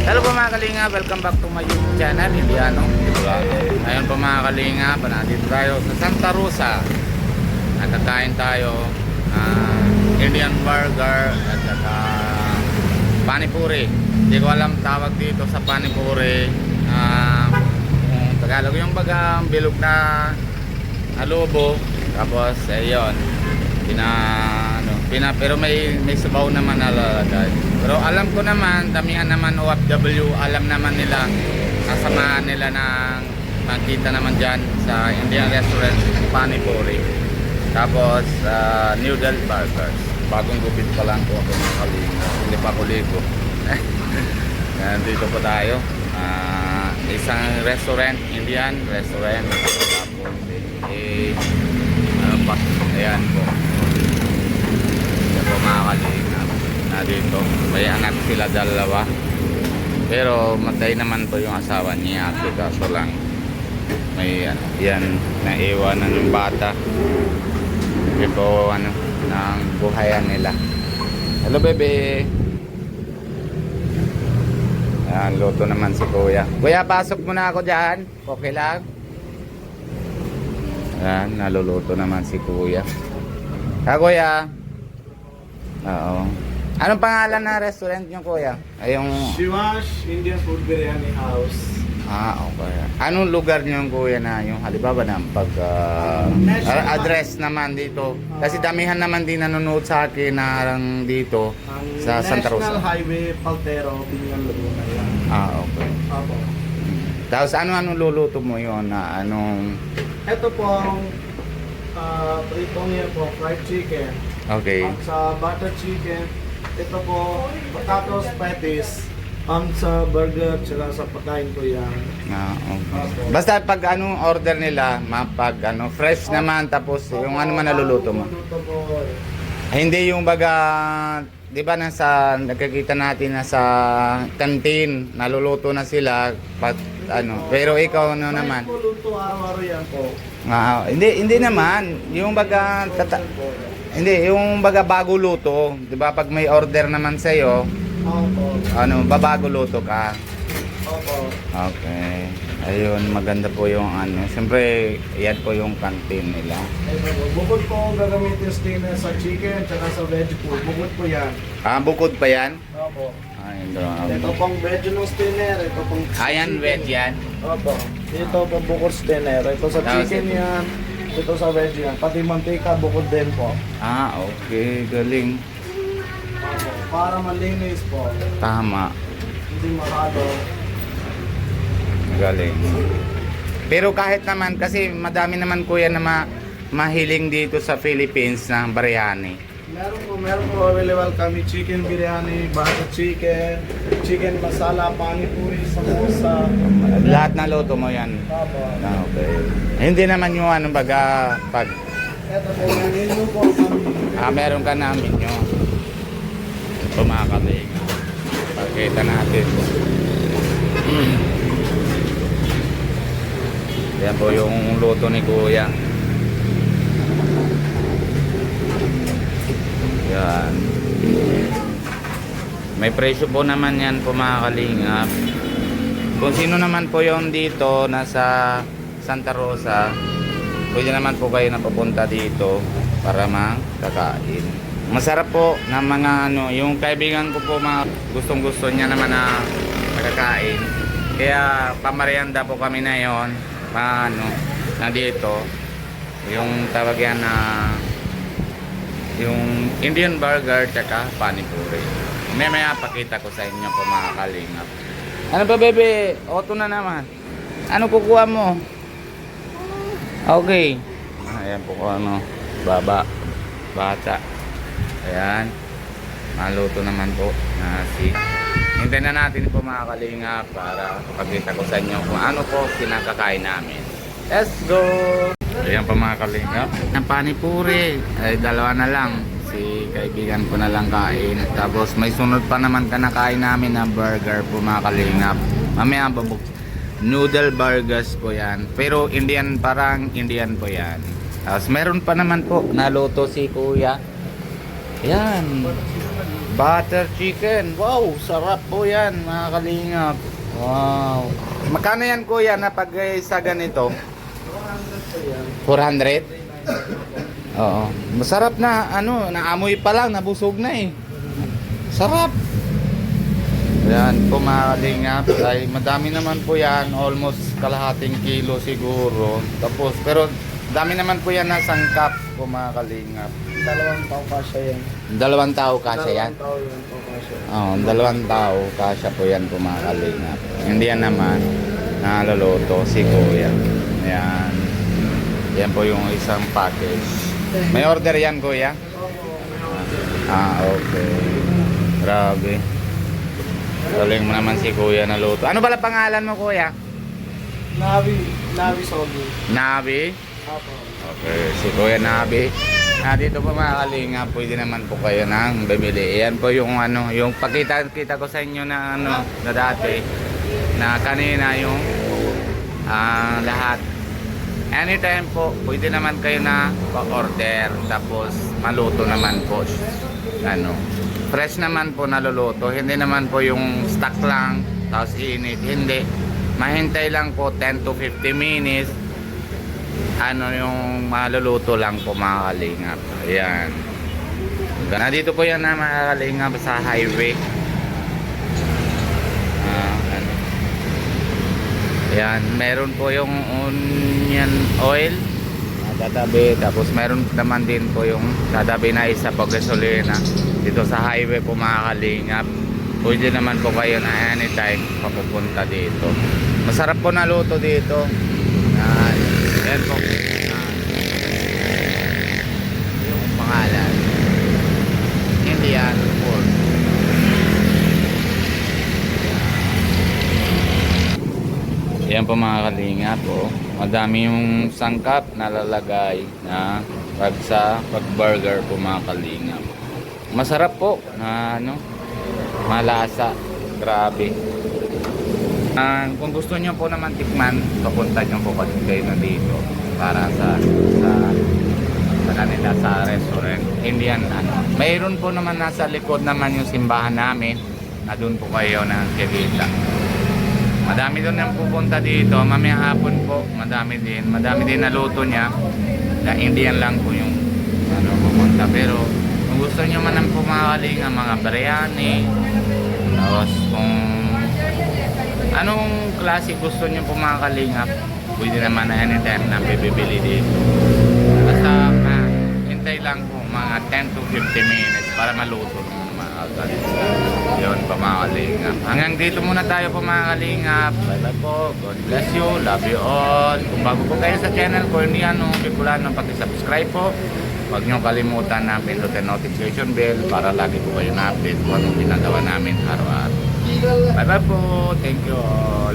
Hello po mga kalinga, welcome back to my YouTube channel, Indiano. Ngayon po mga kalinga, nandito tayo sa Santa Rosa. Nakakain tayo Indian burger at saka panipuri. Hindi ko alam tawag dito sa panipuri. Tagalog yung bagang bilog na adobo. Tapos ayun, pero may sabaw naman nalalagay. Pero alam ko naman, damihan naman OFW, alam naman nila, sasamahan nila ng makita naman dyan sa Indian restaurant, panipuri. Tapos noodle burgers. Bagong gupit pa lang po ako ng kalinga, hindi pa ako ligo. Nandito po tayo, isang restaurant, Indian restaurant. Tapos ayan po, mga kalinga na dito. May anak sila dalawa, pero matay naman po yung asawa niya. Kaso lang may yan, naiwanan yung bata. Ito ng buhayan nila. Hello bebe. Ayan, luto naman si kuya. Kuya, pasok muna ako dyan, okay lang? Ayan, naluluto naman si kuya. Kuya. Oo. Anong pangalan ng restaurant niyo, kuya? Ay, yung Shivash Indian Food Biryani House. Okay. Anong lugar niyo, kuya, na yung halimbawa na pag address naman dito? Kasi damihan naman din nanonood sa akin na dito sa Santa Rosa. National Highway, Paltero, Binyan, Laguna yan. Okay. Opo. Tapos ano luluto mo yon na anong... Ito pong prito niya po, fried chicken. Okay. Sa butter chicken, ito po, potatoes patties. Sa burger, tsaka sa pagkain ko yan. Okay. Basta pag anong order nila, mapag fresh naman, tapos yung ano man naluluto mo. Luluto po. Hindi yung baga, di ba nakikita natin na sa kantin, naluluto na sila, pero ikaw naman. Po, luto araw-araw yan po. Hindi naman, yung baga, hindi, yung baga bago luto, di ba pag may order naman sa'yo, Opo. babago luto ka. Opo. Okay. Ayun, maganda po yung siyempre, yan po yung kantin nila. Bukod po gagamitin steamer sa chicken tsaka sa veg food. Bukod po yan. Bukod pa yan? Opo. Ayun, Ito pong veg ng steamer. Ito pong ayan, veg yan. Opo. Ito po bukod steamer. Ito sa chicken yan. Ito sa veg yan. Pati mantika bukod din po. Okay, galing. Opo. Para malinis po. Tama, Hindi mahalo. galing. Pero kahit naman, kasi madami naman kuya na mahiling dito sa Philippines ng biryani. Meron po available kami chicken biryani, butter chicken, chicken masala, panipuri, samosa. Lahat na luto mo yan. Opo. Okay. Hindi naman yung baga pag Ito po, menu po kami. meron ka namin nyo. Ito mga kalinga. Pakita natin. Yan po yung luto ni kuya. Yan. May presyo po naman yan po mga kalingap. Kung sino naman po yung dito nasa Santa Rosa, pwede naman po kayo na papunta dito para makakain. Masarap po ng mga yung kaibigan ko po mga gustong gusto niya naman na makakain. Kaya pamarianda po kami na yon, na dito yung tawag yan na yung Indian burger tsaka panipuri. May pakita ko sa inyo po mga kalingap. Ano ba bebe? Oto na naman. Ano kukuha mo? Okay. Ayan po bata. Ayan. Maluto naman po. Nasi. Hintayin na natin po mga kalingap para pakita ko sa inyo kung ano po kinakakain namin. Let's go! Ayan pa mga kalingap. Ang panipuri ay dalawa na lang. Si kaibigan ko na lang kain. Tapos may sunod pa naman kanakain namin na burger po mga kalingap. Mamaya babuk. Noodle burgers po yan. Pero Indian, parang Indian po yan. Tapos meron pa naman po naluto si kuya. Ayan. Butter chicken. Wow, sarap po yan mga kalingap. Wow. Magkano yan kuya na pag isa ganito? 400 po yan. 400? Oo. Masarap na ano, naamoy pa lang, nabusog na eh. Sarap. Yan po mga kalingap. Ay madami naman po yan, almost kalahating kilo siguro. Tapos pero dami naman po yan na sangkap po mga kalingap. 2 tao kasya yan. 2 tao kasya yan. 2 tao yan po kasya. Oo, 2 tao kasya po yan po mga kalingap. Hindi yan naman naluluto si kuya. Yan. Yan po yung isang package. May order yan kuya? Okay. Grabe. Galing mo naman si kuya na luto. Ano pala pangalan mo kuya? Navi Sogi. Nabi? Apo. Okay, si kuya Nabi. Dito po mga kalinga, pwede naman po kayo nang bibili. Yan po yung ano, yung pakita ko sa inyo na ano, na dati. Na kanina yung lahat. Anytime po, pwede naman kayo na pa-order. Tapos maluto naman po. Ano, fresh naman po naluluto. Hindi naman po yung stock lang, tapos init. Hindi. Mahintay lang po 10 to 50 minutes. Ano yung maluluto lang po mga kalingap. Ayan. Nandito po yan na mga kalingap sa highway. Ano. Ayan. Meron po yung onion oil. Tatabi. Tapos meron naman din po yung tatabi na isa po gasolina. Dito sa highway po mga kalingap. Pwede naman po kayo na anytime papupunta dito. Masarap po naluto dito. Yan po. Yung pangalan. Indian food. Yan po mga kalinga po. Madami yung sangkap na lalagay na pag burger po mga kalinga. Masarap po na ano, malasa. Grabe. Kung gusto nyo po naman tikman, papunta nyo po kayo na dito para sa kanila sa restaurant. Indian ano. Mayroon po naman nasa likod naman yung simbahan namin na doon po kayo na kikita. Madami doon nang pupunta dito. Mamayang hapon po, madami din naluto niya. Na Indian lang po yung ano, pupunta. Pero kung gusto nyo man ang pumakaling mga biryani, tapos kung anong klase gusto nyo po mga kalingap, pwede naman na anytime na bibili dito. Basta hintay lang po mga 10 to 50 minutes para maluto ng mga agad. Yun po mga kalingap. Hanggang dito muna tayo po mga kalingap. Bye bye po. God bless you. Love you all. Kung bago po kayo sa channel ko, hindi Bicolano, pag-subscribe po. Huwag nyo kalimutan na pindutin notification bell para lagi po kayo na-update kung anong ginagawa namin araw-araw. Bye bye po. Thank you all.